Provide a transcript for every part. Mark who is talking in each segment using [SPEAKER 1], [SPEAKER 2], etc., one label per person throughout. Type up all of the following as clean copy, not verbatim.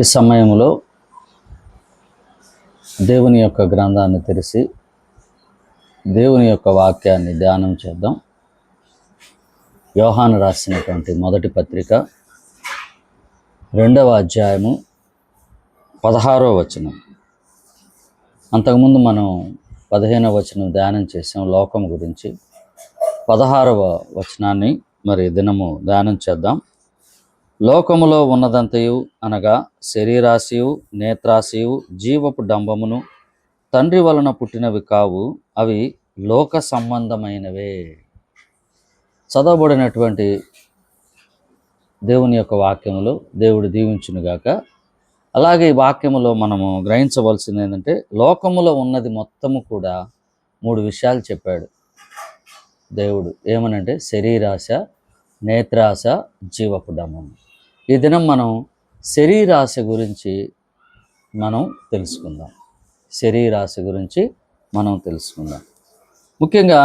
[SPEAKER 1] ఈ సమయంలో దేవుని యొక్క గ్రంథాన్ని తెరిచి దేవుని యొక్క వాక్యాన్ని ధ్యానం చేద్దాం. యోహాను రాసినటువంటి మొదటి పత్రిక 2వ అధ్యాయము 16వ వచనం. అంతకుముందు మనం 15వ వచనం ధ్యానం చేసాం లోకం గురించి. 16వ వచనాన్ని మరి దినము ధ్యానం చేద్దాం. లోకములో ఉన్నదంతయు అనగా శరీరాశయు, నేత్రాశయు, జీవపు డంబమును తండ్రి వలన పుట్టినవి కావు, అవి లోక సంబంధమైనవే. చదవబడినటువంటి దేవుని యొక్క వాక్యములు దేవుడు దీవించునుగాక. అలాగే ఈ వాక్యములో మనము గ్రహించవలసింది ఏంటంటే, లోకములో ఉన్నది మొత్తము కూడా 3 విషయాలు చెప్పాడు దేవుడు. ఏమనంటే శరీరాశ, నేత్రాశ, జీవపు డంబము. ఈ దినం మనం శరీరాశ గురించి మనం తెలుసుకుందాం. శరీరాశ గురించి మనం తెలుసుకుందాం. ముఖ్యంగా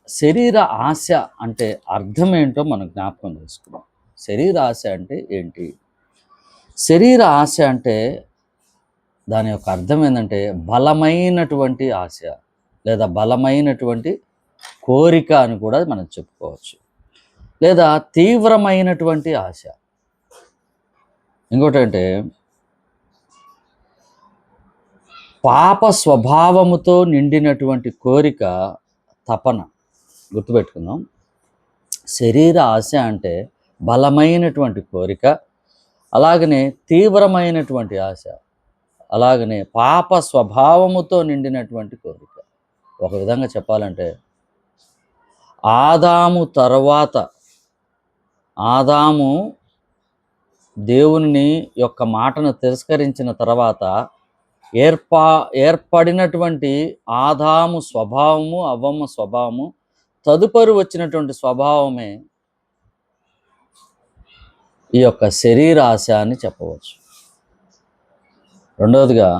[SPEAKER 1] శరీర ఆశ అంటే అర్థం ఏంటో మనం జ్ఞాపకం చేసుకుందాం. శరీరాశ అంటే ఏంటి? శరీర ఆశ అంటే దాని యొక్క అర్థం ఏంటంటే బలమైనటువంటి ఆశ లేదా బలమైనటువంటి కోరిక అని కూడా మనం చెప్పుకోవచ్చు, లేదా తీవ్రమైనటువంటి ఆశ. ఇంకోటి అంటే పాప స్వభావముతో నిండినటువంటి కోరిక, తపన. గుర్తుపెట్టుకుందాం. శరీర ఆశ అంటే బలమైనటువంటి కోరిక, అలాగనే తీవ్రమైనటువంటి ఆశ, అలాగనే పాప స్వభావముతో నిండినటువంటి కోరిక. ఒక విధంగా చెప్పాలంటే ఆదాము దేవుని యొక్క మాటను తిరస్కరించిన తర్వాత ఏర్పడినటువంటి ఆదాము స్వభావము, అవ్వమ్మ స్వభావము, తదుపరి వచ్చినటువంటి స్వభావమే ఈ యొక్క శరీరాశ అని చెప్పవచ్చు. రెండవదిగా,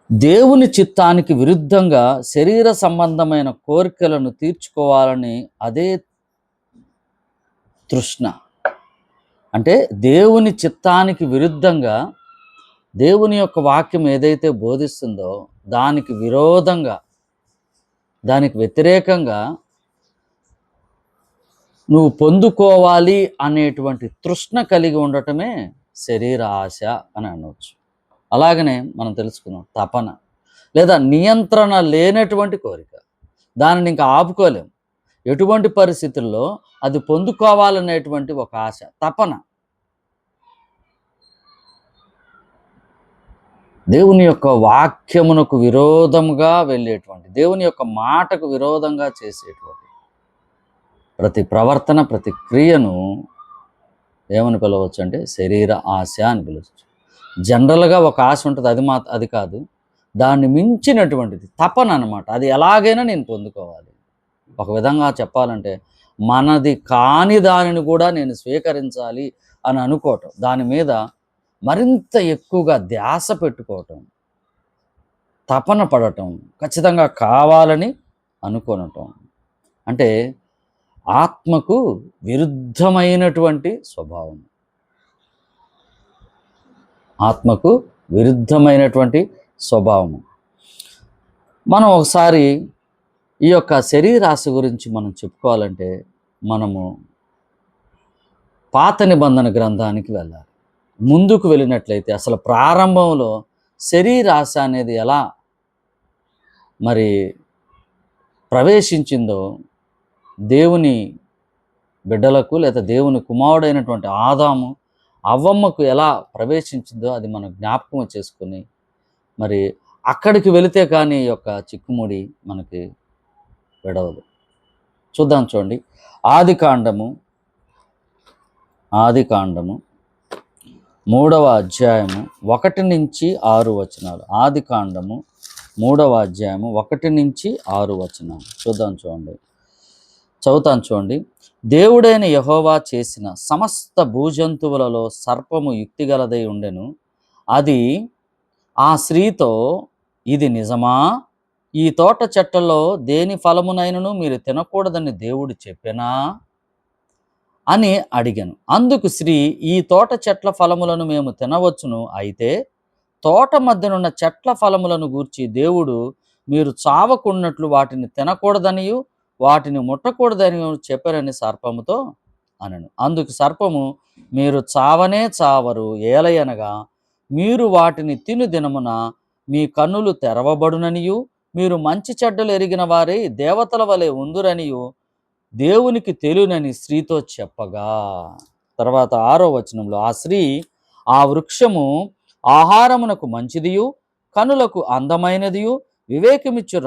[SPEAKER 1] దేవుని చిత్తానికి విరుద్ధంగా శరీర సంబంధమైన కోరికలను తీర్చుకోవాలని అదే తృష్ణ. అంటే దేవుని చిత్తానికి విరుద్ధంగా దేవుని యొక్క వాక్యం ఏదైతే బోధిస్తుందో దానికి విరోధంగా, దానికి వ్యతిరేకంగా నువ్వు పొందుకోవాలి అనేటువంటి తృష్ణ కలిగి ఉండటమే శరీర ఆశ అని అనవచ్చు. అలాగనే మనం తెలుసుకున్నాం తపన లేదా నియంత్రణ లేనటువంటి కోరిక. దానిని ఇంకా ఆపుకోలేం. ఎటువంటి పరిస్థితుల్లో అది పొందుకోవాలనేటువంటి ఒక ఆశ, తపన. దేవుని యొక్క వాక్యమునకు విరోధంగా వెళ్ళేటువంటి, దేవుని యొక్క మాటకు విరోధంగా చేసేటువంటి ప్రతి ప్రవర్తన, ప్రతి క్రియను ఏమని పిలవచ్చు అంటే శరీర ఆశ అని పిలవచ్చు. జనరల్గా ఒక ఆశ ఉంటుంది, అది కాదు, దాన్ని మించినటువంటిది తపన అన్నమాట. అది ఎలాగైనా నేను పొందుకోవాలి. ఒక విధంగా చెప్పాలంటే మనది కాని దానిని కూడా నేను స్వీకరించాలి అని అనుకోవటం, దాని మీద మరింత ఎక్కువగా ధ్యాస పెట్టుకోవటం, తపన పడటం, ఖచ్చితంగా కావాలని అనుకోనటం. అంటే ఆత్మకు విరుద్ధమైనటువంటి స్వభావం, ఆత్మకు విరుద్ధమైనటువంటి స్వభావము. మనం ఒకసారి ఈ యొక్క శరీరాశ గురించి మనం చెప్పుకోవాలంటే మనము పాత నిబంధన గ్రంథానికి వెళ్ళాలి. ముందుకు వెళ్ళినట్లయితే అసలు ప్రారంభంలో శరీరాశ అనేది ఎలా మరి ప్రవేశించిందో, దేవుని బిడ్డలకు లేదా దేవుని కుమారుడైనటువంటి ఆదాము అవ్వమ్మకు ఎలా ప్రవేశించిందో అది మనం జ్ఞాపకం చేసుకొని మరి అక్కడికి వెళితే కానీ ఈ యొక్క చిక్కుముడి మనకి విడవదు. చూద్దాం, చూడండి. ఆదికాండము 3వ అధ్యాయము 1 నుంచి 6 వచనాలు. ఆదికాండము 3వ అధ్యాయము 1 నుంచి 6 వచనాలు చూద్దాం, చూడండి. చదువుతాను, చూడండి. దేవుడైన యెహోవా చేసిన సమస్త భూజంతువులలో సర్పము యుక్తిగలదై ఉండెను. అది ఆ స్త్రీతో, ఇది నిజమా? ఈ తోట చెట్లలో దేని ఫలమునైనను మీరు తినకూడదని దేవుడు చెప్పెనా అని అడిగాను. అందుకు స్త్రీ, ఈ తోట చెట్ల ఫలములను మేము తినవచ్చును, అయితే తోట మధ్యనున్న చెట్ల ఫలములను గూర్చి దేవుడు మీరు చావకున్నట్లు వాటిని తినకూడదనియు వాటిని ముట్టకూడదనియు చెప్పారని సర్పముతో అనెను. అందుకు సర్పము, మీరు చావనే చావరు, ఏలయనగా మీరు వాటిని తిను దినమున మీ కన్నులు తెరవబడుననియు మీరు మంచి చెడ్డలు ఎరిగిన వారై దేవతల వలె ఉందురనియు దేవునికి తెలియనని స్త్రీతో చెప్పగా. తర్వాత 6వ వచనంలో, ఆ స్త్రీ, ఆ వృక్షము ఆహారమునకు మంచిదియు కనులకు అందమైనదియు వివేకమిచ్చు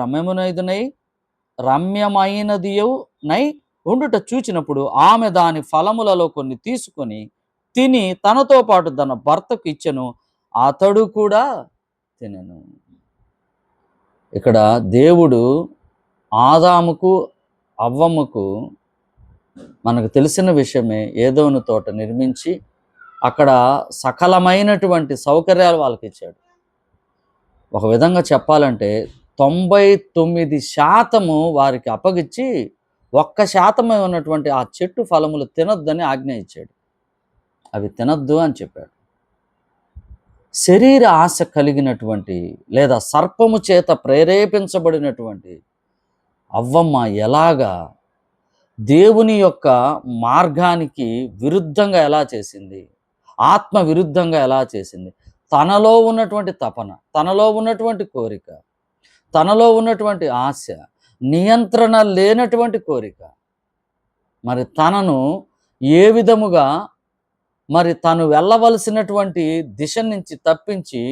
[SPEAKER 1] రమ్యమైనదియునై ఉండుట చూచినప్పుడు ఆమె దాని ఫలములలో కొన్ని తీసుకొని తిని తనతో పాటు తన భర్తకు ఇచ్చెను, అతడు కూడా తినెను. ఇక్కడ దేవుడు ఆదాముకు అవ్వమ్మకు మనకు తెలిసిన విషయమే, ఏదోను తోట నిర్మించి అక్కడ సకలమైనటువంటి సౌకర్యాలు వాళ్ళకి ఇచ్చాడు. ఒక విధంగా చెప్పాలంటే 99% వారికి అప్పగిచ్చి 1% ఉన్నటువంటి ఆ చెట్టు ఫలములు తినొద్దని ఆజ్ఞ ఇచ్చాడు. అవి తినొద్దు అని చెప్పాడు. శరీర ఆశ కలిగినటువంటి లేదా సర్పము చేత ప్రేరేపించబడినటువంటి అవ్వమ్మ ఎలాగా దేవుని యొక్క మార్గానికి విరుద్ధంగా ఎలా చేసింది, ఆత్మ విరుద్ధంగా ఎలా చేసింది, తనలో ఉన్నటువంటి తపన, తనలో ఉన్నటువంటి కోరిక, తనలో ఉన్నటువంటి ఆశ, నియంత్రణ లేనటువంటి కోరిక, మరి తనను ఏ విధముగా మరి తను వెళ్ళవలసినటువంటి దిశ నుంచి తప్పించి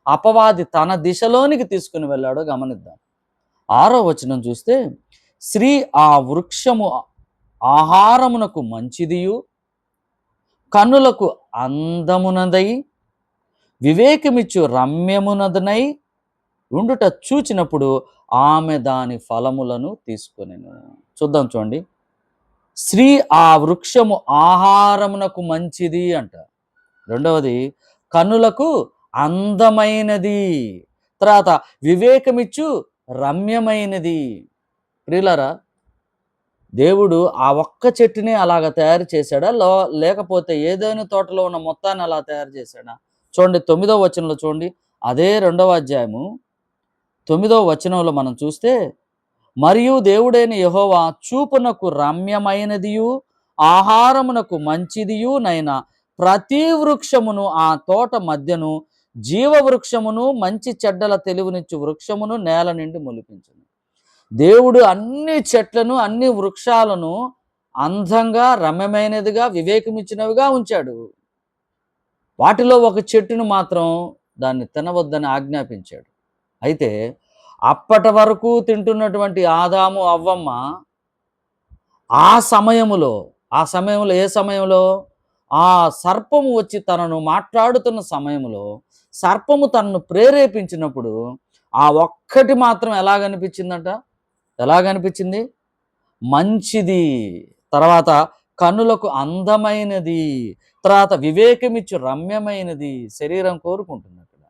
[SPEAKER 1] అపవాది తన దిశలోనికి తీసుకుని వెళ్ళాడో గమనిద్దాం. 6వ వచనం చూస్తే, స్త్రీ, ఆ వృక్షము ఆహారమునకు మంచిదియు కన్నులకు అందమునదై వివేకమిచ్చు రమ్యమునదనై ఉండుట చూచినప్పుడు ఆమె దాని ఫలములను తీసుకొనెను. చూద్దాం, చూడండి. స్త్రీ, ఆ వృక్షము ఆహారమునకు మంచిది అంట. రెండవది, కన్నులకు అందమైనది. తర్వాత వివేకమిచ్చు రమ్యమైనది. ప్రియులారా, దేవుడు ఆ ఒక్క చెట్టుని అలాగ తయారు చేశాడా, లేకపోతే ఏదైనా తోటలో ఉన్న మొత్తాన్ని అలా తయారు చేశాడా? చూడండి, 9వ వచనంలో చూడండి. అదే 2వ అధ్యాయము 9వ వచనంలో మనం చూస్తే, మరియు దేవుడైన యెహోవా చూపునకు రమ్యమైనదియు ఆహారమునకు మంచిదియు నైనా ప్రతి వృక్షమును ఆ తోట మధ్యను జీవ వృక్షమును మంచి చెడ్డల తెలివినిచ్చు వృక్షమును నేల నుండి మొలిపించును. దేవుడు అన్ని చెట్లను, అన్ని వృక్షాలను అందంగా, రమ్యమైనదిగా, వివేకమిచ్చినవిగా ఉంచాడు. వాటిలో ఒక చెట్టును మాత్రం దాన్ని తినవద్దని ఆజ్ఞాపించాడు. అయితే అప్పటి వరకు తింటున్నటువంటి ఆదాము అవ్వమ్మ ఆ సమయములో ఏ సమయంలో, ఆ సర్పము వచ్చి తనను మాట్లాడుతున్న సమయంలో సర్పము తనను ప్రేరేపించినప్పుడు ఆ ఒక్కటి మాత్రం ఎలాగనిపించింది? మంచిది, తర్వాత కన్నులకు అందమైనది, తర్వాత వివేకమిచ్చు రమ్యమైనది. శరీరం కోరుకుంటుంది అక్కడ.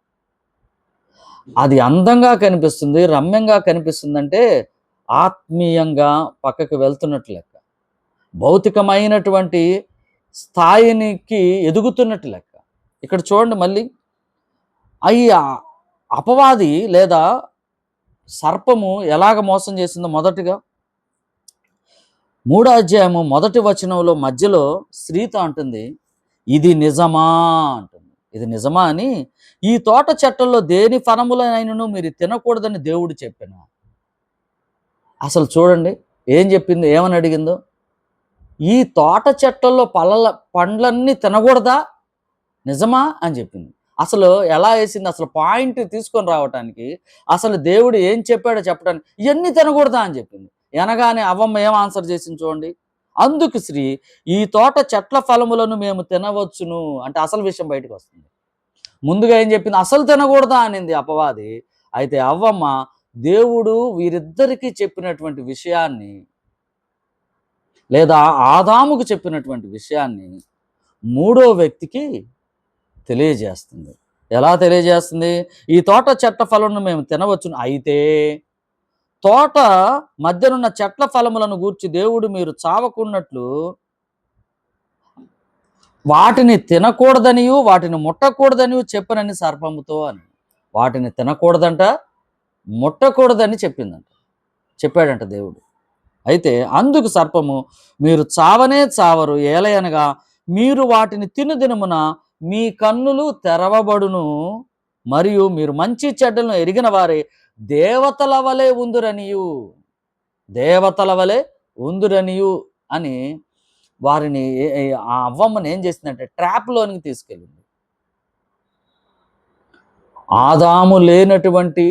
[SPEAKER 1] అది అందంగా కనిపిస్తుంది, రమ్యంగా కనిపిస్తుందంటే ఆత్మీయంగా పక్కకు వెళ్తున్నట్లు లెక్క, భౌతికమైనటువంటి స్థాయినికి ఎదుగుతున్నట్టు లెక్క. ఇక్కడ చూడండి, మళ్ళీ అయి అపవాది లేదా సర్పము ఎలాగ మోసం చేసిందో మొదటిగా 3వ అధ్యాయము 1వ వచనంలో మధ్యలో స్త్రీతో అంటుంది, ఇది నిజమా అంటుంది. ఇది నిజమా అని, ఈ తోట చెట్టల్లో దేని ఫలములనైనను మీరు తినకూడదని దేవుడు చెప్పాను. అసలు చూడండి ఏం చెప్పింది, ఏమని అడిగిందో, ఈ తోట చెట్టల్లో పండ్లన్నీ తినకూడదా, నిజమా అని చెప్పింది. అసలు ఎలా వేసింది, అసలు పాయింట్ తీసుకొని రావటానికి, అసలు దేవుడు ఏం చెప్పాడో చెప్పడానికి ఇవన్నీ తినకూడదా అని చెప్పింది. అనగానే అవ్వమ్మ ఏం ఆన్సర్ చేసింది చూడండి. అందుకు స్త్రీ, ఈ తోట చెట్ల ఫలములను మేము తినవచ్చును అంటే అసలు విషయం బయటకు వస్తుంది. ముందుగా ఏం చెప్పింది, అసలు తినకూడదా అనింది అపవాది. అయితే అవ్వమ్మ దేవుడు వీరిద్దరికీ చెప్పినటువంటి విషయాన్ని, లేదా ఆదాముకు చెప్పినటువంటి విషయాన్ని 3వ వ్యక్తికి తెలియజేస్తుంది. ఎలా తెలియజేస్తుంది? ఈ తోట చెట్ల ఫలములను మేము తినవచ్చును, అయితే తోట మధ్యనున్న చెట్ల ఫలములను గూర్చి దేవుడు మీరు చావకున్నట్లు వాటిని తినకూడదనియు వాటిని ముట్టకూడదనియు చెప్పనని సర్పముతో అని. వాటిని తినకూడదంట, ముట్టకూడదని చెప్పాడంట దేవుడు. అయితే అందుకు సర్పము, మీరు చావనే చావరు, ఏలయనగా మీరు వాటిని తిను దినమున మీ కన్నులు తెరవబడును, మరియు మీరు మంచి చెడ్డలను ఎరిగిన వారే దేవతల వలె ఉందురనియు, దేవతల వలె ఉందురనియు అని వారిని ఆ అవ్వమ్మని ఏం చేసిందంటే ట్రాప్లోనికి తీసుకెళ్ళింది. ఆదాము లేనటువంటి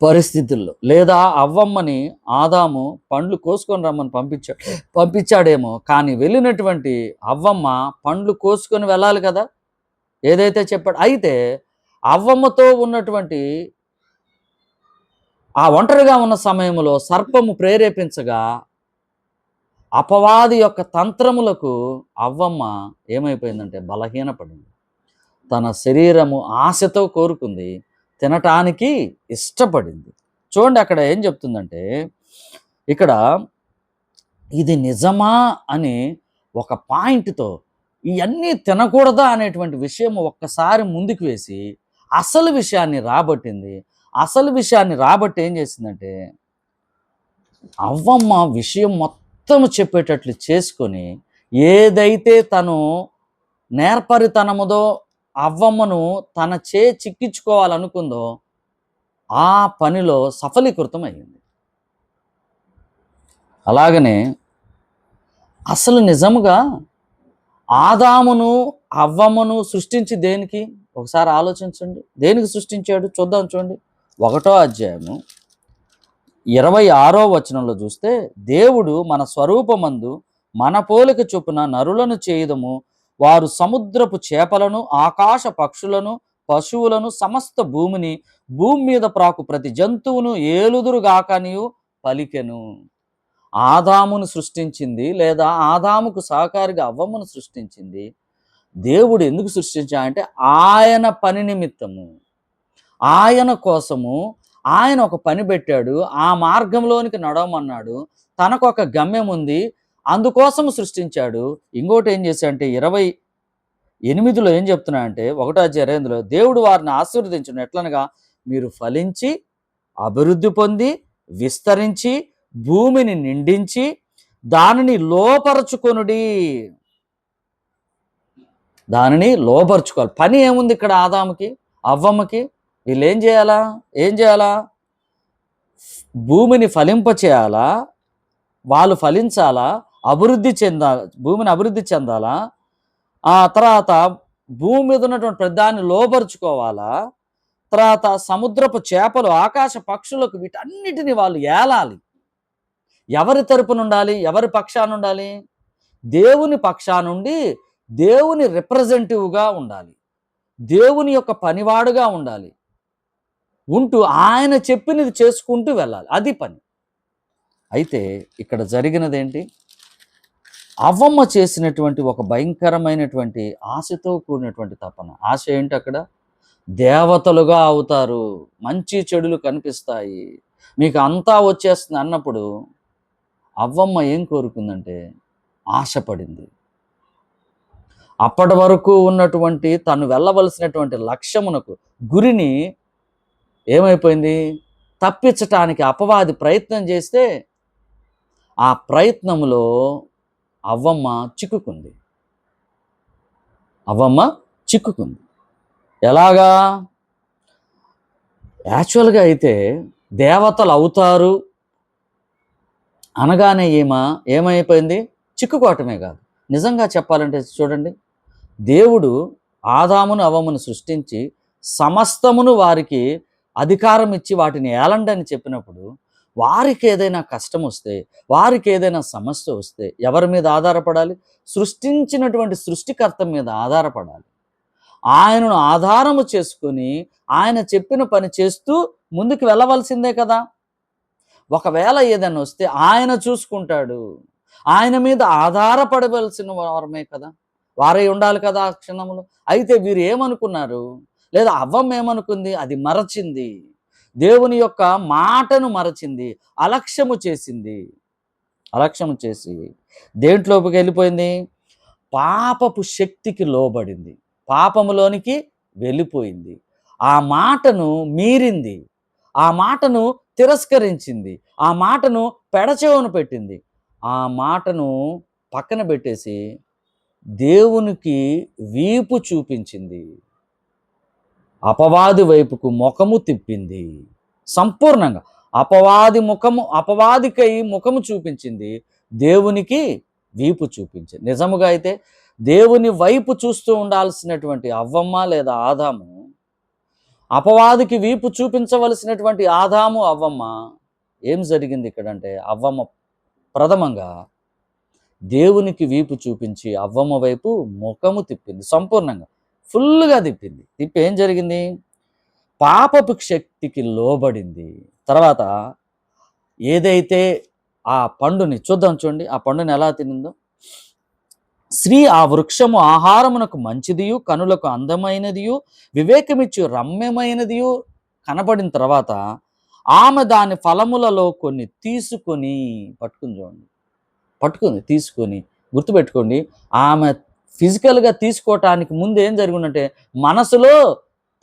[SPEAKER 1] పరిస్థితుల్లో, లేదా అవ్వమ్మని ఆదాము పండ్లు కోసుకొని రమ్మని పంపించాడేమో, కానీ వెళ్ళినటువంటి అవ్వమ్మ పండ్లు కోసుకొని వెళ్ళాలి కదా, ఏదైతే చెప్పాడు. అయితే అవ్వమ్మతో ఉన్నటువంటి ఆ ఒంటరిగా ఉన్న సమయంలో సర్పము ప్రేరేపించగా అపవాది యొక్క తంత్రములకు అవ్వమ్మ ఏమైపోయిందంటే బలహీనపడింది. తన శరీరము ఆశతో కోరుకుంది, తినటానికి ఇష్టపడింది. చూడండి అక్కడ ఏం చెప్తుందంటే, ఇక్కడ ఇది నిజమా అని ఒక పాయింట్తో ఇవన్నీ తినకూడదా అనేటువంటి విషయం ఒక్కసారి ముందుకు వేసి అసలు విషయాన్ని రాబట్టింది. అసలు విషయాన్ని రాబట్టి ఏం చేసిందంటే, అవ్వమ్మ విషయం మొత్తం చెప్పేటట్లు చేసుకొని, ఏదైతే తను నేర్పరితనముదో అవ్వమ్మను తన చిక్కించుకోవాలనుకుందో ఆ పనిలో సఫలీకృతం అయ్యింది. అలాగనే అసలు నిజముగా ఆదామును అవ్వమ్మను సృష్టించి దేనికి, ఒకసారి ఆలోచించండి. దేనికి సృష్టించాడు చూద్దాం. చూడండి 1వ అధ్యాయము 26వ వచనంలో చూస్తే, దేవుడు మన స్వరూపమందు మన పోలిక చొప్పున నరులను చేయుదము, వారు సముద్రపు చేపలను, ఆకాశ పక్షులను, పశువులను, సమస్త భూమిని, భూమి మీద ప్రాకు ప్రతి జంతువును ఏలుదురుగాకనియు పలికెను. ఆదామును సృష్టించింది, లేదా ఆదాముకు సహకారిగా అవ్వమ్మను సృష్టించింది దేవుడు. ఎందుకు సృష్టించాడంటే ఆయన పని నిమిత్తము, ఆయన కోసము ఆయన ఒక పని పెట్టాడు. ఆ మార్గంలోనికి నడవమన్నాడు. తనకు ఒక గమ్యం ఉంది, అందుకోసం సృష్టించాడు. ఇంకోటి ఏం చేశాడంటే 28లో ఏం చెప్తున్నా అంటే 1వ అధ్యాయం 28లో దేవుడు వారిని ఆశీర్వదించును ఎట్లనగా, మీరు ఫలించి అభివృద్ధి పొంది విస్తరించి భూమిని నిండించి దానిని లోపరచుకొనుడి. దానిని లోపరుచుకోవాలి. పని ఏముంది ఇక్కడ ఆదాముకి అవ్వమ్మకి? వీళ్ళు ఏం చేయాలా? భూమిని ఫలింపచేయాలా, వాళ్ళు ఫలించాలా, భూమిని అభివృద్ధి చెందాలా, ఆ తర్వాత భూమి మీద ఉన్నటువంటి ప్రధాన్ని లోపరుచుకోవాలా, తర్వాత సముద్రపు చేపలు, ఆకాశ పక్షులకు, వీటన్నిటిని వాళ్ళు ఏలాలి. ఎవరి తరపున ఉండాలి? ఎవరి పక్షాన ఉండాలి? దేవుని పక్షానుండి దేవుని రిప్రజెంటివ్గా ఉండాలి, దేవుని యొక్క పనివాడుగా ఉండాలి, ఉంటూ ఆయన చెప్పినది చేసుకుంటూ వెళ్ళాలి. అది పని. అయితే ఇక్కడ జరిగినదేంటి? అవ్వమ్మ చేసినటువంటి ఒక భయంకరమైనటువంటి ఆశతో కూడినటువంటి తపన. ఆశ ఏంటి అక్కడ? దేవతలుగా అవుతారు, మంచి చెడులు కనిపిస్తాయి, మీకు అంతా వచ్చేస్తుంది అన్నప్పుడు అవ్వమ్మ ఏం కోరుకుందంటే ఆశపడింది. అప్పటి వరకు ఉన్నటువంటి తను వెళ్ళవలసినటువంటి లక్ష్యమునకు, గురిని ఏమైపోయింది? తప్పించటానికి అపవాది ప్రయత్నం చేస్తే ఆ ప్రయత్నములో అవ్వమ్మ చిక్కుకుంది. ఎలాగా? యాక్చువల్గా అయితే దేవతలు అవుతారు అనగానే ఏమైపోయింది? చిక్కుకోవటమే కాదు, నిజంగా చెప్పాలంటే చూడండి, దేవుడు ఆదామును అవ్వమ్మను సృష్టించి సమస్తమును వారికి అధికారం ఇచ్చి వాటిని ఏలండి అని చెప్పినప్పుడు, వారికి ఏదైనా కష్టం వస్తే, వారికి ఏదైనా సమస్య వస్తే ఎవరి మీద ఆధారపడాలి? సృష్టించినటువంటి సృష్టికర్త మీద ఆధారపడాలి. ఆయనను ఆధారము చేసుకుని ఆయన చెప్పిన పని చేస్తూ ముందుకు వెళ్ళవలసిందే కదా. ఒకవేళ ఏదైనా వస్తే ఆయన చూసుకుంటాడు, ఆయన మీద ఆధారపడవలసిన వారమే కదా, వారై ఉండాలి కదా ఆ క్షణంలో. అయితే వీరు ఏమనుకున్నారు? లేదా అవ్వమ్మ ఏమనుకుంది? అది మరచింది, దేవుని యొక్క మాటను మరచింది, అలక్ష్యము చేసి దేంట్లోకి వెళ్ళిపోయింది? పాపపు శక్తికి లోబడింది, పాపములోనికి వెళ్ళిపోయింది, ఆ మాటను మీరింది, ఆ మాటను తిరస్కరించింది, ఆ మాటను పెడచెవున పెట్టింది, ఆ మాటను పక్కన పెట్టేసి దేవునికి వీపు చూపించింది, అపవాది వైపుకు ముఖము తిప్పింది. సంపూర్ణంగా అపవాదికై ముఖము చూపించింది, దేవునికి వీపు చూపించింది. నిజముగా అయితే దేవుని వైపు చూస్తూ ఉండాల్సినటువంటి అవ్వమ్మ లేదా ఆదాము, అపవాదికి వీపు చూపించవలసినటువంటి ఆదాము అవ్వమ్మ, ఏం జరిగింది ఇక్కడంటే అవ్వమ్మ ప్రథమంగా దేవునికి వీపు చూపించి అవ్వమ్మ వైపు ముఖము తిప్పింది. సంపూర్ణంగా ఫుల్గా తిప్పింది. తిప్పి ఏం జరిగింది? పాపపు శక్తికి లోబడింది. తర్వాత ఏదైతే ఆ పండుని చూద్దాం, చూడండి ఆ పండుని ఎలా తినిందో. స్త్రీ ఆ వృక్షము ఆహారమునకు మంచిదియు కనులకు అందమైనదియు వివేకమిచ్చు రమ్యమైనదియు కనబడిన తర్వాత ఆమె దాని ఫలములలో కొన్ని తీసుకొని పట్టుకుంది తీసుకొని, గుర్తుపెట్టుకోండి, ఆమె ఫిజికల్గా తీసుకోవటానికి ముందు ఏం జరిగిందంటే మనసులో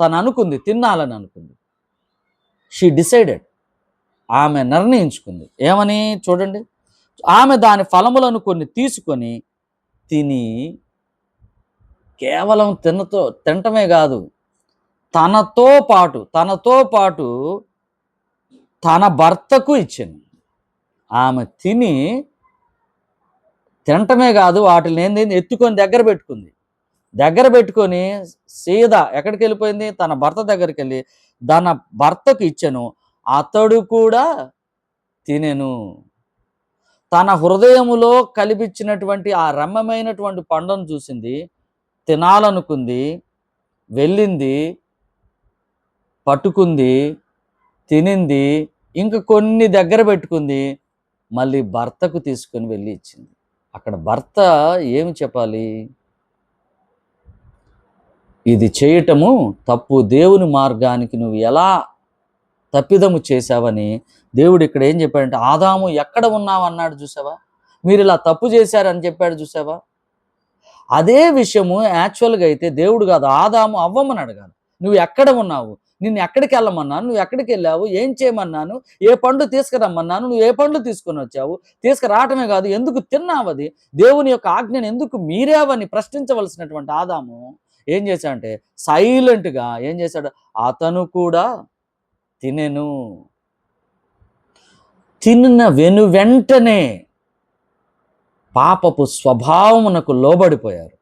[SPEAKER 1] తను అనుకుంది, తినాలని అనుకుంది. షీ డిసైడెడ్, ఆమె నిర్ణయించుకుంది. ఏమని చూడండి, ఆమె దాని ఫలములను కొన్ని తీసుకొని తిని, కేవలం తినటమే కాదు, తనతో పాటు తన భర్తకు ఇచ్చింది. ఆమె తినటమే కాదు, వాటిని ఏంది ఎత్తుకొని దగ్గర పెట్టుకొని సీదా ఎక్కడికి వెళ్ళిపోయింది? తన భర్త దగ్గరికి వెళ్ళి తన భర్తకు ఇచ్చెను, అతడు కూడా తినెను. తన హృదయములో కల్పించినటువంటి ఆ రమ్యమైనటువంటి పండును చూసింది, తినాలనుకుంది, వెళ్ళింది, పట్టుకుంది, తినింది, ఇంక కొన్ని దగ్గర పెట్టుకుంది, మళ్ళీ భర్తకు తీసుకొని వెళ్ళి ఇచ్చింది. అక్కడ భర్త ఏమి చెప్పాలి? ఇది చేయటము తప్పు, దేవుని మార్గానికి నువ్వు ఎలా తప్పిదము చేశావని దేవుడు ఇక్కడ ఏం చెప్పాడంటే, ఆదాము ఎక్కడ ఉన్నావు అన్నాడు చూసావా, మీరు ఇలా తప్పు చేశారని చెప్పాడు చూసావా. అదే విషయము యాక్చువల్గా అయితే దేవుడు కాదు, ఆదాము అవ్వమని అడగాలి. నువ్వు ఎక్కడ ఉన్నావు, నిన్ను ఎక్కడికి వెళ్ళమన్నాను, నువ్వు ఎక్కడికి వెళ్ళావు, ఏం చేయమన్నాను, ఏ పండు తీసుకురమ్మన్నాను, నువ్వు ఏ పండ్లు తీసుకొని వచ్చావు, తీసుకురావటమే కాదు ఎందుకు తిన్నావది, దేవుని యొక్క ఆజ్ఞను ఎందుకు మీరావని ప్రశ్నించవలసినటువంటి ఆదాము ఏం చేశాడంటే సైలెంట్గా ఏం చేశాడు, అతను కూడా తినెను. తిన్న వెంటనే పాపపు స్వభావమునకు లోబడిపోయారు.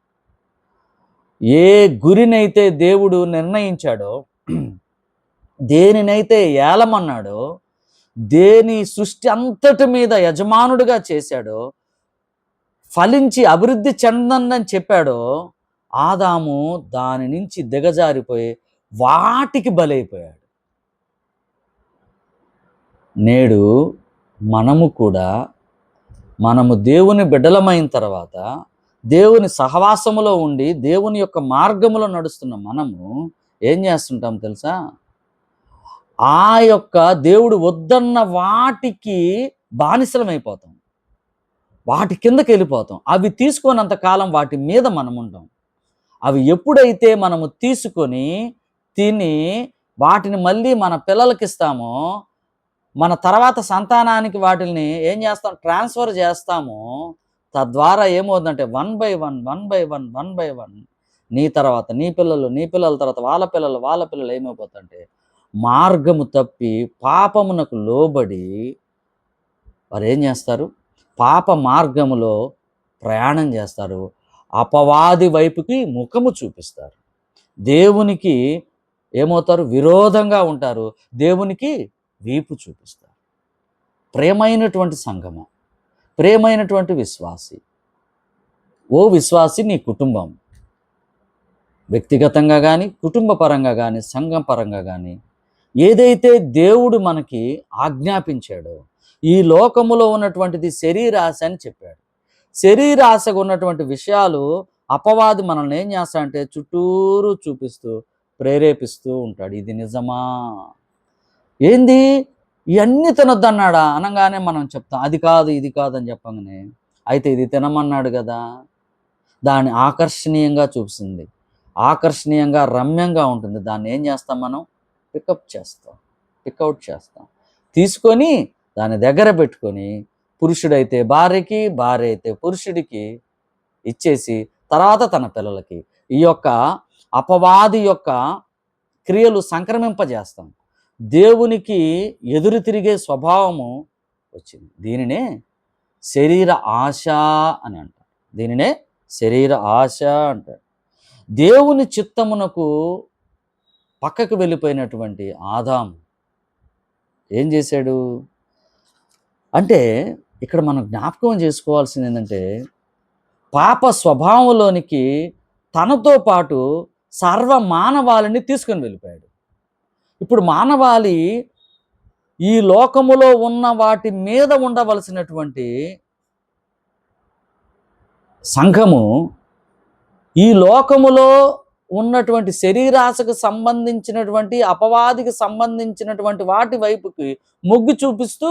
[SPEAKER 1] ఏ గురినైతే దేవుడు నిర్ణయించాడో, దేనినైతే ఏలమన్నాడో, దేని సృష్టి అంతటి మీద యజమానుడిగా చేశాడో, ఫలించి అభివృద్ధి చెందందని చెప్పాడో, ఆదాము దాని నుంచి దిగజారిపోయి వాటికి బలైపోయాడు. నేడు మనము దేవుని బిడ్డలమైన తర్వాత దేవుని సహవాసములో ఉండి దేవుని యొక్క మార్గములో నడుస్తున్న మనము ఏం చేస్తుంటాం తెలుసా? ఆ యొక్క దేవుడు వద్దన్న వాటికి బానిసలమైపోతాం, వాటి కిందకి వెళ్ళిపోతాం. అవి తీసుకున్నంత కాలం వాటి మీద మనం ఉంటాం. అవి ఎప్పుడైతే మనము తీసుకొని తిని వాటిని మళ్ళీ మన పిల్లలకి ఇస్తామో, మన తర్వాత సంతానానికి వాటిని ఏం చేస్తాం, ట్రాన్స్ఫర్ చేస్తామో, తద్వారా ఏమవుతుందంటే వన్ బై వన్ నీ తర్వాత నీ పిల్లల తర్వాత వాళ్ళ పిల్లలు ఏమైపోతుందంటే మార్గము తప్పి పాపమునకు లోబడి వారు ఏం చేస్తారు, పాప మార్గములో ప్రయాణం చేస్తారు, అపవాది వైపుకి ముఖము చూపిస్తారు, దేవునికి ఏమవుతారు, విరోధంగా ఉంటారు, దేవునికి వీపు చూపిస్తారు. ప్రేమైనటువంటి సంఘము, ప్రేమైనటువంటి విశ్వాసి, ఓ విశ్వాసి, నీ కుటుంబం వ్యక్తిగతంగా కానీ కుటుంబ పరంగా కానీ సంఘం పరంగా కానీ ఏదైతే దేవుడు మనకి ఆజ్ఞాపించాడో, ఈ లోకములో ఉన్నటువంటిది శరీరాశ అని చెప్పాడు. శరీరాశగా ఉన్నటువంటి విషయాలు అపవాది మనల్ని ఏం చేస్తాడంటే చుట్టూరు చూపిస్తూ ప్రేరేపిస్తూ ఉంటాడు. ఇది నిజమా, ఏంది ఇవన్నీ తినొద్దన్నాడా అనగానే మనం చెప్తాం అది కాదు ఇది కాదు అని చెప్పగానే, అయితే ఇది తినమన్నాడు కదా, దాన్ని ఆకర్షణీయంగా చూపిస్తుంది, ఆకర్షణీయంగా రమ్యంగా ఉంటుంది. దాన్ని ఏం చేస్తాం మనం? పికౌట్ చేస్తాం, తీసుకొని దాని దగ్గర పెట్టుకొని పురుషుడైతే భార్యకి, భార్య అయితే పురుషుడికి ఇచ్చేసి తర్వాత తన పిల్లలకి ఈ యొక్క అపవాది యొక్క క్రియలు సంక్రమింపజేస్తాం. దేవునికి ఎదురు తిరిగే స్వభావము వచ్చింది. దీనినే శరీర ఆశ అని అంటారు. దీనినే శరీర ఆశ అంటారు. దేవుని చిత్తమునకు పక్కకు వెళ్ళిపోయినటువంటి ఆదాము ఏం చేశాడు అంటే, ఇక్కడ మనం జ్ఞాపకం చేసుకోవాల్సింది ఏంటంటే, పాప స్వభావంలోనికి తనతో పాటు సర్వ మానవాళిని తీసుకొని వెళ్ళిపోయాడు. ఇప్పుడు మానవాళి ఈ లోకములో ఉన్న వాటి మీద ఉండవలసినటువంటి సంఘము ఈ లోకములో ఉన్నటువంటి శరీరాశకు సంబంధించినటువంటి అపవాదికి సంబంధించినటువంటి వాటి వైపుకి మొగ్గు చూపిస్తూ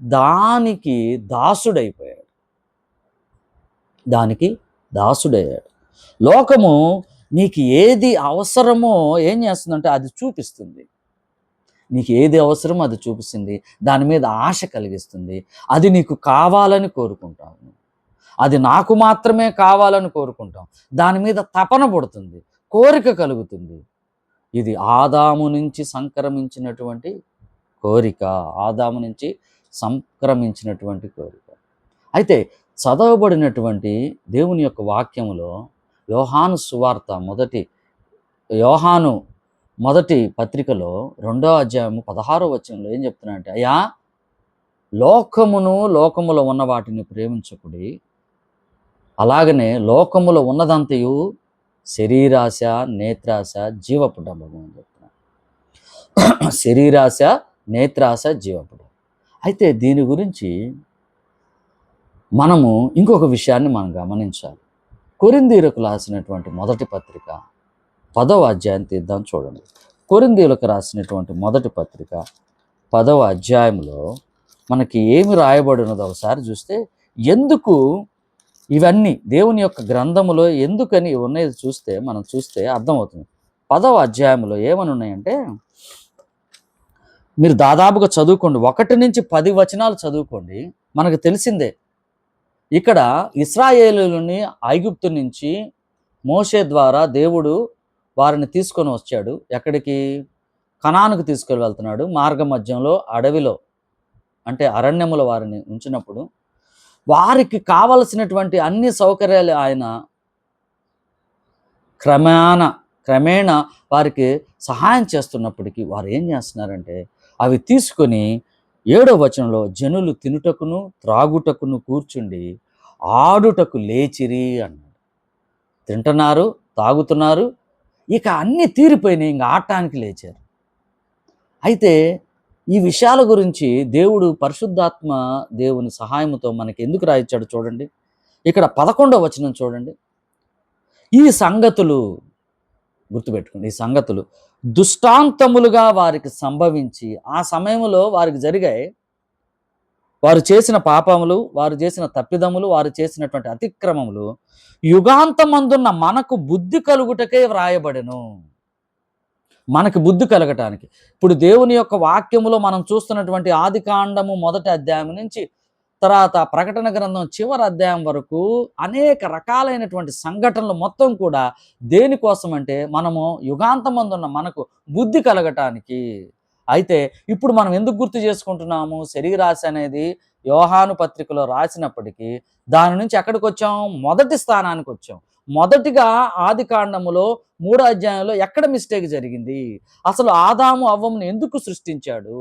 [SPEAKER 1] దానికి దాసుడైపోయాడు. లోకము నీకు ఏది అవసరమో ఏం చేస్తుందంటే అది చూపిస్తుంది. నీకు ఏది అవసరమో అది చూపిస్తుంది, దాని మీద ఆశ కలిగిస్తుంది. అది నీకు కావాలని కోరుకుంటావు, అది నాకు మాత్రమే కావాలని కోరుకుంటాం, దాని మీద తపన పడుతుంది, కోరిక కలుగుతుంది. ఇది ఆదాము నుంచి సంక్రమించినటువంటి కోరిక. అయితే చదవబడినటువంటి దేవుని యొక్క వాక్యములో యోహాను సువార్త మొదటి పత్రికలో 2వ అధ్యాయము 16వ వచనంలో ఏం చెప్తున్నాడంటే, అయ్యా లోకములో ఉన్న వాటిని ప్రేమించకుడి, అలాగనే లోకములో ఉన్నదంతయు శరీరాశ, నేత్రాశ, జీవపు డబ్బము అని చెప్తున్నాడు. శరీరాశ, నేత్రాశ, జీవపు డబ్బు. అయితే దీని గురించి మనము ఇంకొక విషయాన్ని మనం గమనించాలి. కొరింథీయులకు రాసినటువంటి మొదటి పత్రిక 10వ అధ్యాయం తీద్దాం చూడండి. కొరింథీయులకు రాసినటువంటి మొదటి పత్రిక 10వ అధ్యాయంలో మనకి ఏమి రాయబడినదో ఒకసారి చూస్తే, ఎందుకు ఇవన్నీ దేవుని యొక్క గ్రంథములో ఎందుకని ఉన్నది చూస్తే అర్థమవుతుంది. 10వ అధ్యాయంలో ఏమని ఉన్నాయంటే, మీరు దాదాపుగా చదువుకోండి, 1 నుంచి 10 వచనాలు చదువుకోండి, మనకు తెలిసిందే. ఇక్కడ ఇశ్రాయేలుని ఐగుప్తు నుంచి మోషే ద్వారా దేవుడు వారిని తీసుకొని వచ్చాడు. ఎక్కడికి? కనానుకు తీసుకొని వెళ్తున్నాడు. మార్గ మధ్యంలో అడవిలో అంటే అరణ్యములో వారిని ఉంచినప్పుడు వారికి కావలసినటువంటి అన్ని సౌకర్యాలు ఆయన క్రమేణా వారికి సహాయం చేస్తున్నప్పటికీ వారు ఏం చేస్తున్నారంటే, అవి తీసుకొని 7వ వచనంలో జనులు తినుటకును త్రాగుటకును కూర్చుండి ఆడుటకు లేచిరి అన్నాడు. తింటున్నారు, తాగుతున్నారు, ఇక అన్నీ తీరిపోయినాయి, ఇంక ఆడటానికి లేచారు. అయితే ఈ విషయాల గురించి దేవుడు పరిశుద్ధాత్మ దేవుని సహాయంతో మనకి ఎందుకు రాయించాడు చూడండి. ఇక్కడ 11వ వచనం చూడండి. ఈ సంగతులు గుర్తుపెట్టుకోండి, ఈ సంగతులు దుష్టాంతములుగా వారికి సంభవించి ఆ సమయంలో వారికి జరిగాయి. వారు చేసిన పాపములు, వారు చేసిన తప్పిదములు, వారు చేసినటువంటి అతిక్రమములు యుగాంతమందున్న మనకు బుద్ధి కలుగుటకే వ్రాయబడెను. మనకి బుద్ధి కలగటానికి. ఇప్పుడు దేవుని యొక్క వాక్యములో మనం చూస్తున్నటువంటి ఆదికాండము 1వ అధ్యాయం నుంచి తర్వాత ప్రకటన గ్రంథం చివరి అధ్యాయం వరకు అనేక రకాలైనటువంటి సంఘటనలు మొత్తం కూడా దేనికోసం అంటే, మనము యుగాంతమందున్న మనకు బుద్ధి కలగటానికి. అయితే ఇప్పుడు మనం ఎందుకు గుర్తు చేసుకుంటున్నాము? శరీరాశ అనేది యోహాను పత్రికలో రాసినప్పటికీ దాని నుంచి ఎక్కడికి వచ్చాం? మొదటి స్థానానికి వచ్చాం. మొదటిగా ఆదికాండములో 3వ అధ్యాయంలో ఎక్కడ మిస్టేక్ జరిగింది? అసలు ఆదాము అవ్వమును ఎందుకు సృష్టించాడు?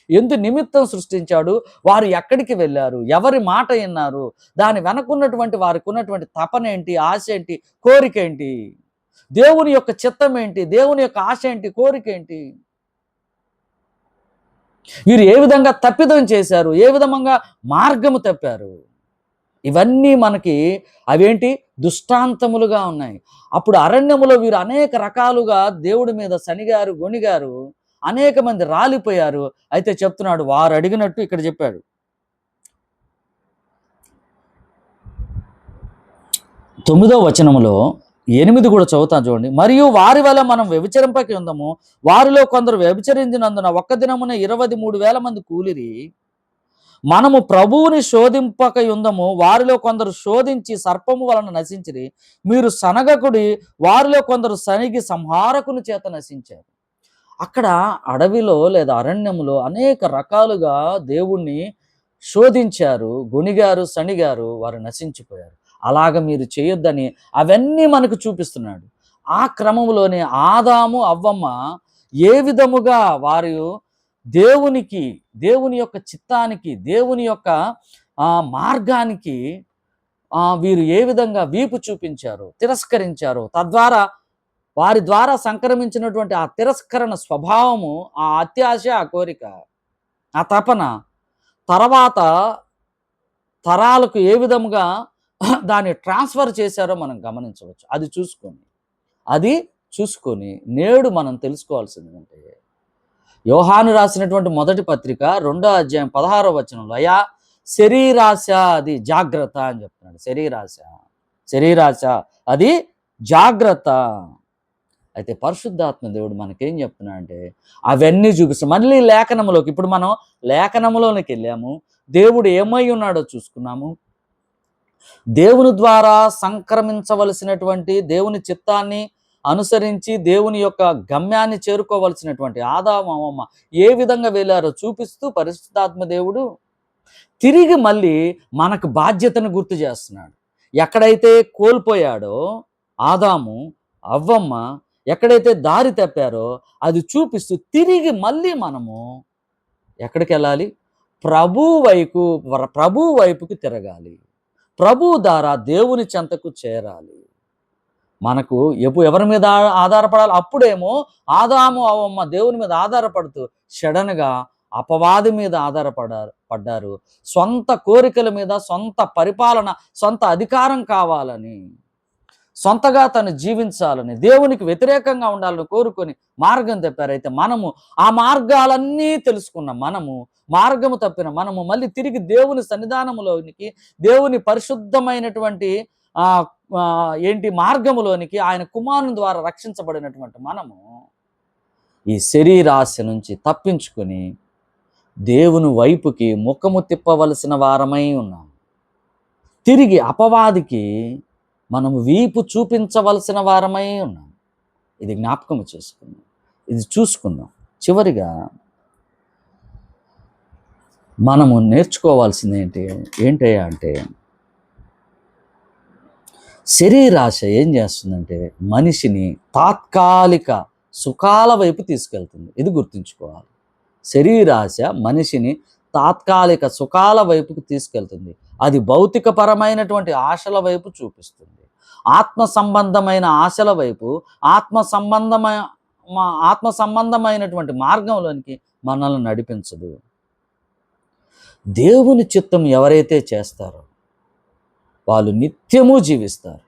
[SPEAKER 1] ఎందు నిమిత్తం సృష్టించాడు? వారు ఎక్కడికి వెళ్ళారు? ఎవరి మాట విన్నారు? దాని వెనకున్నటువంటి వారికి ఉన్నటువంటి తపన ఏంటి? ఆశ ఏంటి? కోరిక ఏంటి? దేవుని యొక్క చిత్తం ఏంటి? దేవుని యొక్క ఆశ ఏంటి? కోరిక ఏంటి? వీరు ఏ విధంగా తప్పిదం చేశారు? ఏ విధంగా మార్గము తప్పారు? ఇవన్నీ మనకి అవేంటి? దుష్టాంతములుగా ఉన్నాయి. అప్పుడు అరణ్యములో వీరు అనేక రకాలుగా దేవుడి మీద శనిగారు, గొనిగారు, అనేక మంది రాలిపోయారు. అయితే చెప్తున్నాడు, వారు అడిగినట్టు ఇక్కడ చెప్పాడు. 9వ వచనములో 8 కూడా చదువుతాను చూడండి. మరియు వారి వల్ల మనం వ్యభిచరింపక ఉందము, వారిలో కొందరు వ్యభిచరించినందున ఒక్క దినమున 23,000 మంది కూలిరి. మనము ప్రభువుని శోధింపక యుందము, వారిలో కొందరు శోధించి సర్పము వలన నశించిరి. మీరు సనగకుడి, వారిలో కొందరు సనిగి సంహారకుని చేత నశించారు. అక్కడ అడవిలో లేదా అరణ్యములో అనేక రకాలుగా దేవుణ్ణి శోధించారు, గొణిగారు, సణిగారు, వారు నశించిపోయారు. అలాగ మీరు చేయొద్దని అవన్నీ మనకు చూపిస్తున్నాడు. ఆ క్రమంలోనే ఆదాము అవ్వమ్మ ఏ విధముగా వారు దేవునికి, దేవుని యొక్క చిత్తానికి, దేవుని యొక్క మార్గానికి వీరు ఏ విధంగా వీపు చూపించారు, తిరస్కరించారు. తద్వారా వారి ద్వారా సంక్రమించినటువంటి ఆ తిరస్కరణ స్వభావము, ఆ అత్యాశ, ఆ కోరిక, ఆ తపన తర్వాత తరాలకు ఏ విధముగా దాన్ని ట్రాన్స్ఫర్ చేశారో మనం గమనించవచ్చు. అది చూసుకొని నేడు మనం తెలుసుకోవాల్సింది ఏంటంటే, యోహాను రాసినటువంటి మొదటి పత్రిక 2వ అధ్యాయం 16వ వచనంలో, అయ్యా శరీరాశ అది జాగ్రత్త అని చెప్తున్నాడు. శరీరాశ అది జాగ్రత్త. అయితే పరిశుద్ధాత్మ దేవుడు మనకేం చెప్తున్నాడంటే అవన్నీ చూపిస్తాం. మళ్ళీ లేఖనములోకి, ఇప్పుడు మనం లేఖనములోనికి వెళ్ళాము, దేవుడు ఏమై ఉన్నాడో చూసుకున్నాము. దేవుని ద్వారా సంక్రమించవలసినటువంటి దేవుని చిత్తాన్ని అనుసరించి దేవుని యొక్క గమ్యాన్ని చేరుకోవలసినటువంటి ఆదాము అవ్వమ్మ ఏ విధంగా వెళ్ళారో చూపిస్తూ పరిశుద్ధాత్మ దేవుడు తిరిగి మళ్ళీ మనకు బాధ్యతను గుర్తు చేస్తున్నాడు. ఎక్కడైతే కోల్పోయాడో ఆదాము అవ్వమ్మ, ఎక్కడైతే దారి తప్పారో అది చూపిస్తూ తిరిగి మళ్ళీ మనము ఎక్కడికి వెళ్ళాలి? ప్రభు వైపుకి తిరగాలి. ప్రభు ద్వారా దేవుని చెంతకు చేరాలి. మనకు ఎవరి మీద ఆధారపడాలి? అప్పుడేమో ఆదాము అవ్వమ్మ దేవుని మీద ఆధారపడుతూ సడన్గా అపవాది మీద పడ్డారు. సొంత కోరికల మీద, సొంత పరిపాలన, సొంత అధికారం కావాలని, సొంతగా తను జీవించాలని, దేవునికి వ్యతిరేకంగా ఉండాలని కోరుకొని మార్గం తప్పారు. అయితే మనము ఆ మార్గాలన్నీ తెలుసుకున్న మనము, మార్గము తప్పిన మనము మళ్ళీ తిరిగి దేవుని సన్నిధానములోనికి, దేవుని పరిశుద్ధమైనటువంటి మార్గములోనికి, ఆయన కుమారుని ద్వారా రక్షించబడినటువంటి మనము ఈ శరీరాశ నుంచి తప్పించుకొని దేవుని వైపుకి ముఖము తిప్పవలసిన వారమై ఉన్నాం. తిరిగి అపవాదికి మనము వీపు చూపించవలసిన వారమై ఉన్నాం. ఇది జ్ఞాపకం చేసుకుందాం, ఇది చూసుకుందాం. చివరిగా మనము నేర్చుకోవాల్సింది ఏంటి అంటే శరీరాశ ఏం చేస్తుందంటే మనిషిని తాత్కాలిక సుఖాల వైపు తీసుకెళ్తుంది. ఇది గుర్తుంచుకోవాలి. శరీరాశ మనిషిని తాత్కాలిక సుఖాల వైపుకు తీసుకెళ్తుంది. అది భౌతికపరమైనటువంటి ఆశల వైపు చూపిస్తుంది. ఆత్మ సంబంధమైన ఆశల వైపు, ఆత్మ సంబంధమైనటువంటి మార్గంలోనికి మనల్ని నడిపించదు. దేవుని చిత్తం ఎవరైతే చేస్తారో వాళ్ళు నిత్యము జీవిస్తారు.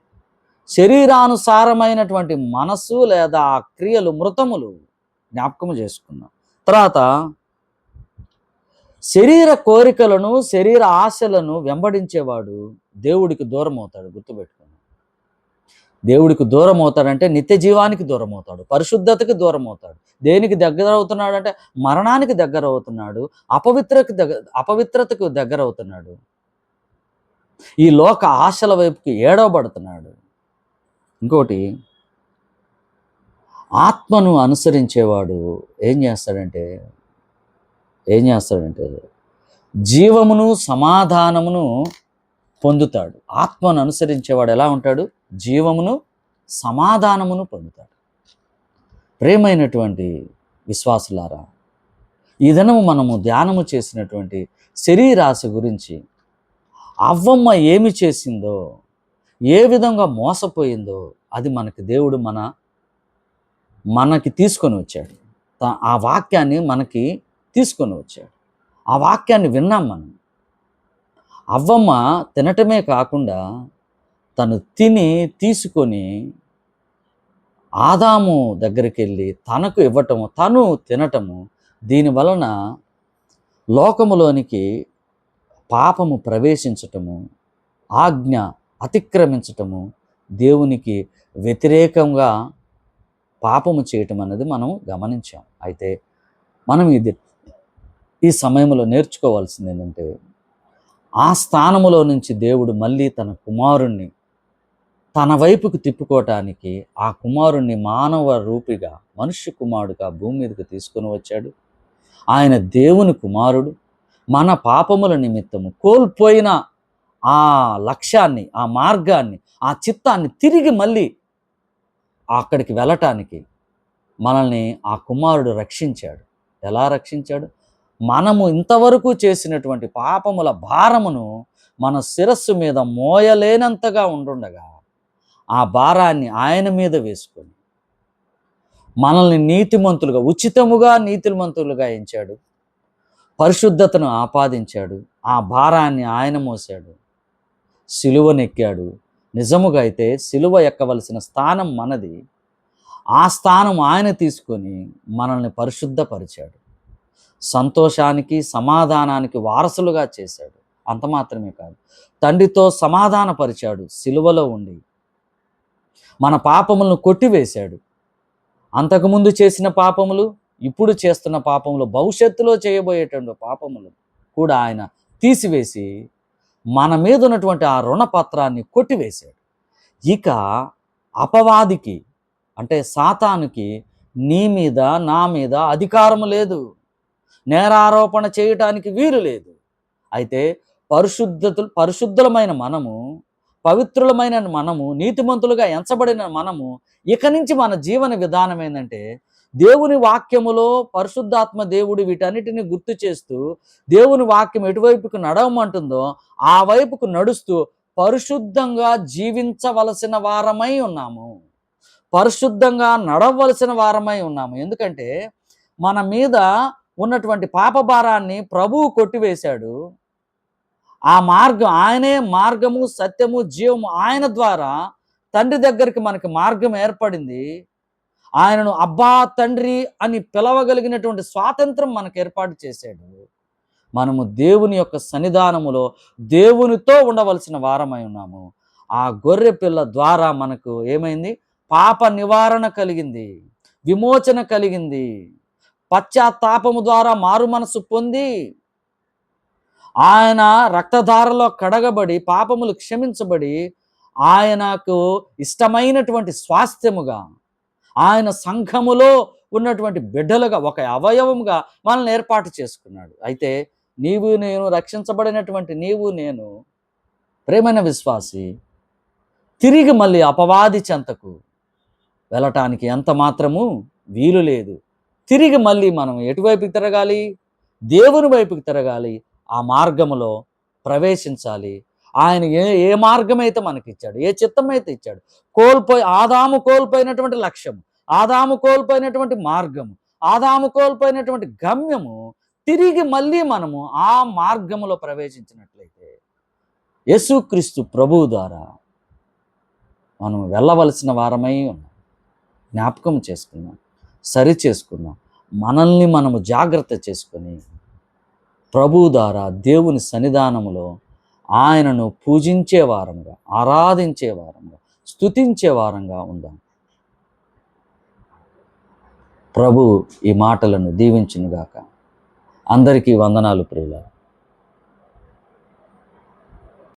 [SPEAKER 1] శరీరానుసారమైనటువంటి మనసు లేదా ఆ క్రియలు మృతములు. జ్ఞాపకము చేసుకున్నాం. తర్వాత శరీర కోరికలను, శరీర ఆశలను వెంబడించేవాడు దేవుడికి దూరం అవుతాడు. గుర్తుపెట్టుకున్నాం. దేవుడికి దూరం అవుతాడంటే నిత్య జీవానికి దూరం అవుతాడు, పరిశుద్ధతకి దూరం అవుతాడు. దేనికి దగ్గర అవుతున్నాడు అంటే మరణానికి దగ్గర అవుతున్నాడు, అపవిత్రతకు దగ్గర అవుతున్నాడు. ఈ లోక ఆశల వైపుకి ఏడవబడుతున్నాడు. ఇంకోటి, ఆత్మను అనుసరించేవాడు ఏం చేస్తాడంటే జీవమును సమాధానమును పొందుతాడు. ఆత్మను అనుసరించేవాడు ఎలా ఉంటాడు? జీవమును సమాధానమును పొందుతాడు. ప్రేమైనటువంటి విశ్వాసులారా, ఈ దినము మనము ధ్యానము చేసినటువంటి శరీరాశ గురించి, అవ్వమ్మ ఏమి చేసిందో, ఏ విధంగా మోసపోయిందో అది మనకి దేవుడు మనకి తీసుకొని వచ్చాడు. ఆ వాక్యాన్ని మనకి తీసుకొని వచ్చాడు. ఆ వాక్యాన్ని విన్నాం మనం. అవ్వమ్మ తినటమే కాకుండా తను తీసుకొని ఆదాము దగ్గరికి వెళ్ళి తనకు ఇవ్వటము, తను తినటము, దీని వలన లోకములోనికి పాపము ప్రవేశించటము, ఆజ్ఞ అతిక్రమించటము, దేవునికి వ్యతిరేకంగా పాపము చేయటం అనేది మనం గమనించాం. అయితే మనం ఈ సమయంలో నేర్చుకోవాల్సింది ఏంటంటే, ఆ స్థానములో నుంచి దేవుడు మళ్ళీ తన కుమారుణ్ణి తన వైపుకు తిప్పుకోవటానికి ఆ కుమారుణ్ణి మానవ రూపిగా, మనుష్య కుమారుడుగా భూమి మీదకి తీసుకొని వచ్చాడు. ఆయన దేవుని కుమారుడు. మన పాపముల నిమిత్తము కోల్పోయిన ఆ లక్ష్యాన్ని, ఆ మార్గాన్ని, ఆ చిత్తాన్ని తిరిగి మళ్ళీ అక్కడికి వెళ్ళటానికి మనల్ని ఆ కుమారుడు రక్షించాడు. ఎలా రక్షించాడు? మనము ఇంతవరకు చేసినటువంటి పాపముల భారమును మన శిరస్సు మీద మోయలేనంతగా ఉండుండగా, ఆ భారాన్ని ఆయన మీద వేసుకొని మనల్ని నీతిమంతులుగా, ఉచితముగా నీతిమంతులుగా ఎంచాడు. పరిశుద్ధతను ఆపాదించాడు. ఆ భారాన్ని ఆయన మోసాడు. సిలువనెక్కాడు. నిజముగా అయితే సిలువ ఎక్కవలసిన స్థానం మనది. ఆ స్థానం ఆయన తీసుకొని మనల్ని పరిశుద్ధపరిచాడు. సంతోషానికి, సమాధానానికి వారసులుగా చేశాడు. అంత మాత్రమే కాదు, తండ్రితో సమాధానపరిచాడు సిలువలో ఉండి. మన పాపములను కొట్టివేశాడు. అంతకుముందు చేసిన పాపములు, ఇప్పుడు చేస్తున్న పాపములు, భవిష్యత్తులో చేయబోయేటువంటి పాపములు కూడా ఆయన తీసివేసి మన మీద ఉన్నటువంటి ఆ రుణపత్రాన్ని కొట్టివేశాడు. ఇక అపవాదికి, అంటే సాతానుకి నీ మీద, నా మీద అధికారము లేదు. నేరారోపణ చేయటానికి వీలు లేదు. అయితే పరిశుద్ధులమైన మనము, పవిత్రులమైన మనము, నీతిమంతులుగా ఎంచబడిన మనము, ఇక నుంచి మన జీవన విధానం ఏంటంటే, దేవుని వాక్యములో పరిశుద్ధాత్మ దేవుడు వీటన్నిటిని గుర్తు చేస్తూ, దేవుని వాక్యం ఎటువైపుకు నడవమంటుందో ఆ వైపుకు నడుస్తూ పరిశుద్ధంగా జీవించవలసిన వారమై ఉన్నాము. పరిశుద్ధంగా నడవలసిన వారమై ఉన్నాము. ఎందుకంటే మన మీద ఉన్నటువంటి పాప భారాన్ని ప్రభువు కొట్టివేశాడు. ఆ మార్గం ఆయనే, మార్గము, సత్యము, జీవము. ఆయన ద్వారా తండ్రి దగ్గరికి మనకి మార్గం ఏర్పడింది. ఆయనను అబ్బా తండ్రి అని పిలవగలిగినటువంటి స్వాతంత్రం మనకు ఏర్పాటు చేశాడు. మనము దేవుని యొక్క సన్నిధానములో దేవునితో ఉండవలసిన వారమై ఉన్నాము. ఆ గొర్రె పిల్ల ద్వారా మనకు ఏమైంది? పాప నివారణ కలిగింది, విమోచన కలిగింది. పశ్చాత్తాపము ద్వారా మారు మనసు పొంది ఆయన రక్తధారలో కడగబడి పాపములు క్షమించబడి ఆయనకు ఇష్టమైనటువంటి స్వాస్థ్యముగా, ఆయన సంఘములో ఉన్నటువంటి బిడ్డలుగా, ఒక అవయవముగా మనల్ని ఏర్పాటు చేసుకున్నాడు. అయితే నీవు నేను, రక్షించబడినటువంటి నీవు నేను, ప్రేమైన విశ్వాసి, తిరిగి మళ్ళీ అపవాది చెంతకు వెళ్ళటానికి ఎంత మాత్రము వీలు లేదు. తిరిగి మళ్ళీ మనం ఎటువైపుకి తిరగాలి? దేవుని వైపుకి తిరగాలి. ఆ మార్గములో ప్రవేశించాలి. ఆయన ఏ మార్గమైతే మనకిచ్చాడు, ఏ చిత్తమైతే ఇచ్చాడు, ఆదాము కోల్పోయినటువంటి లక్ష్యం, ఆదాము కోల్పోయినటువంటి మార్గము, ఆదాము కోల్పోయినటువంటి గమ్యము, తిరిగి మళ్ళీ మనము ఆ మార్గములో ప్రవేశించినట్లయితే యేసుక్రీస్తు ప్రభువు ద్వారా మనం వెళ్ళవలసిన వారమై ఉన్నాం. జ్ఞాపకం చేసుకుందాం, సరి చేసుకుందాం, మనల్ని మనము జాగ్రత్త చేసుకొని ప్రభువు ద్వారా దేవుని సన్నిధానములో ఆయనను పూజించే వారంగా, ఆరాధించే వారంగా, స్తుతించే వారంగా ఉందాం. ప్రభు ఈ మాటలను దీవించునుగాక. అందరికీ వందనాలు ప్రియులారా.